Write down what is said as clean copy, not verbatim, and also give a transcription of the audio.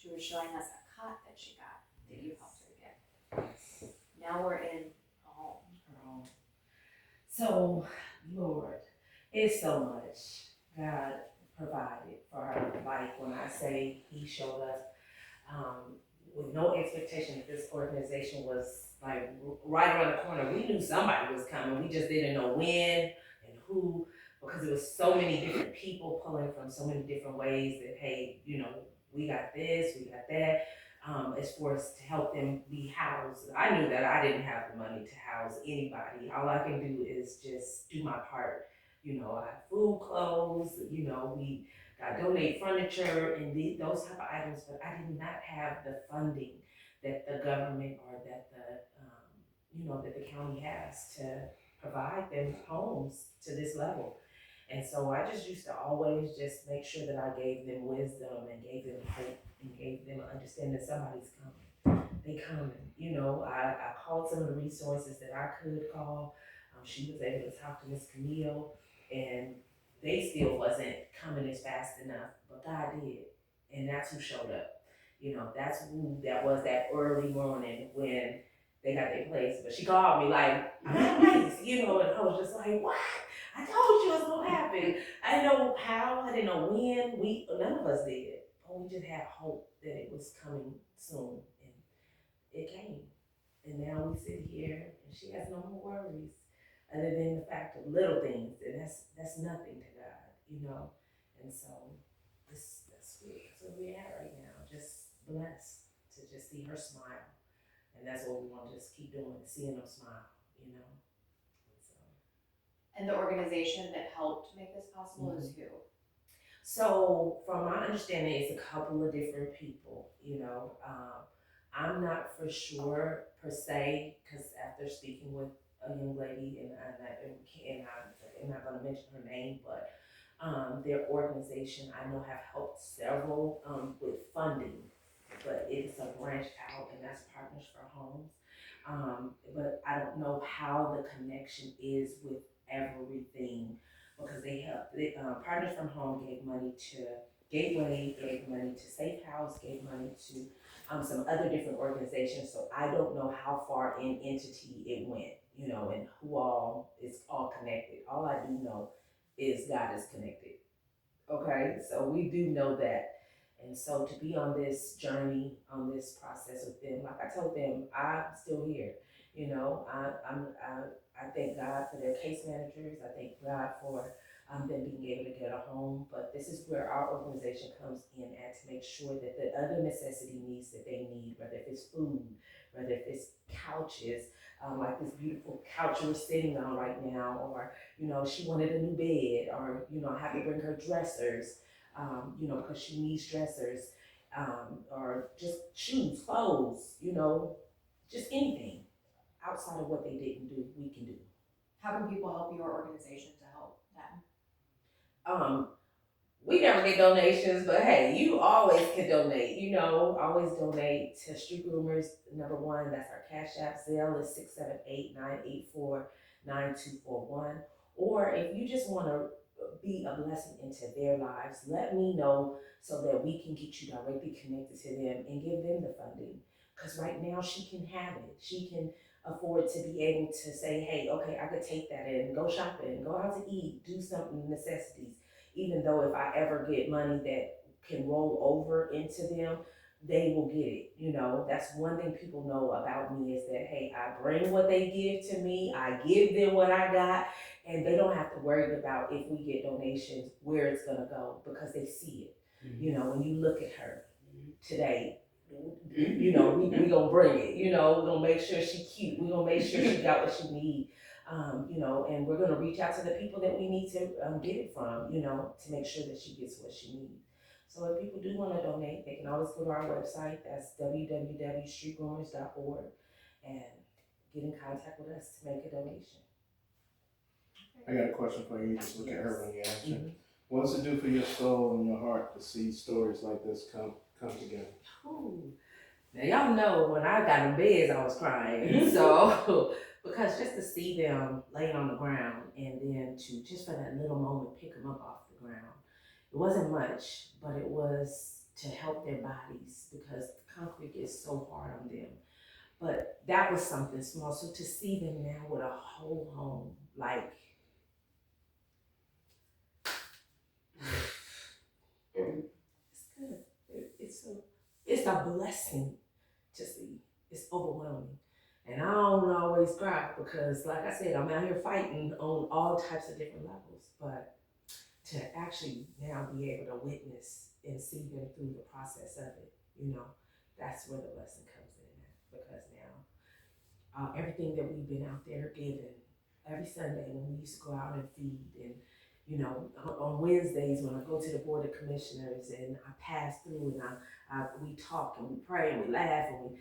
she was showing us a cot that she got that you helped her get. Now we're in a home. Her home. So, Lord, it's so much God provided for her. Like when I say He showed us, with no expectation that this organization was like right around the corner. We knew somebody was coming. We just didn't know when and who, because there was so many different people pulling from so many different ways that, hey, you know, we got this, we got that. As far as to help them be housed. I knew that I didn't have the money to house anybody. All I can do is just do my part. You know, I have food, clothes, you know, I donate furniture and those type of items, but I did not have the funding that the government or that you know, that the county has to provide them homes to this level. And so I just used to always just make sure that I gave them wisdom and gave them hope and gave them understanding that somebody's coming. They coming. You know, I called some of the resources that I could call. She was able to talk to Miss Camille, and they still wasn't coming as fast enough, but God did, and that's who showed up. You know, that's who that was that early morning when they got their place. But she called me like, I got a place, you know, and I was just like, what? I told you it was gonna happen. I didn't know how, I didn't know when. None of us did, but we just had hope that it was coming soon, and it came. And now we sit here, and she has no more worries, other than the fact of little things, and that's nothing to God, you know. And so that's where we're at right now. Just blessed to just see her smile, and that's what we want to just keep doing, seeing them smile, you know. And so. And the organization that helped make this possible is who? So, from my understanding, it's a couple of different people. You know, I'm not for sure per se because after speaking with a young lady, I'm not going to mention her name, but their organization I know have helped several with funding, but it's a branch out, and that's Partners for Homes. But I don't know how the connection is with everything because they help. Partners from Home gave money to Gateway, gave money to Safe House, gave money to some other different organizations. So I don't know how far in entity it went, you know, and who all is all connected. All I do know is God is connected. Okay, so we do know that. And so to be on this journey, on this process with them, like I told them, I'm still here. You know, I thank God for their case managers. I thank God for them being able to get a home. But this is where our organization comes in at to make sure that the other necessity needs that they need, whether if it's food, whether if it's couches, like this beautiful couch we're sitting on right now, or you know, she wanted a new bed, or you know, I have to bring her dressers, you know, because she needs dressers, or just shoes, clothes, you know, just anything outside of what they didn't do, we can do. How can people help your organization to help them? Um, we never get donations, but hey, you always can donate. You know, always donate to Street Groomers. Number one, that's our Cash App. Zelle is 678-984-9241. Or if you just want to be a blessing into their lives, let me know so that we can get you directly connected to them and give them the funding. Because right now she can have it. She can afford to be able to say, hey, okay, I could take that in, go shopping, go out to eat, do something, necessities. Even though if I ever get money that can roll over into them, they will get it. You know, that's one thing people know about me is that, hey, I bring what they give to me, I give them what I got, and they don't have to worry about if we get donations, where it's gonna go, because they see it. Mm-hmm. You know, when you look at her today, you know, we gonna bring it, you know, we're gonna make sure she cute, we're gonna make sure she got what she need. You know, and we're gonna reach out to the people that we need to get it from, you know, to make sure that she gets what she needs. So if people do want to donate, they can always go to our website. That's www.streetgroomers.org and get in contact with us to make a donation. I got a question for you. Just look at her when you answer. Mm-hmm. What does it do for your soul and your heart to see stories like this come together? Ooh. Now y'all know when I got in bed, I was crying. So because just to see them laying on the ground and then to just for that little moment pick them up off the ground, it wasn't much, but it was to help their bodies because the concrete is so hard on them. But that was something small. So to see them now with a whole home, like it's good. It's a blessing to see. It's overwhelming. And I don't always cry because, like I said, I'm out here fighting on all types of different levels. But to actually now be able to witness and see them through the process of it, that's where the blessing comes in at. Because now, everything that we've been out there giving, every Sunday when we used to go out and feed, and on Wednesdays when I go to the Board of Commissioners and I pass through and we talk and we pray and we laugh and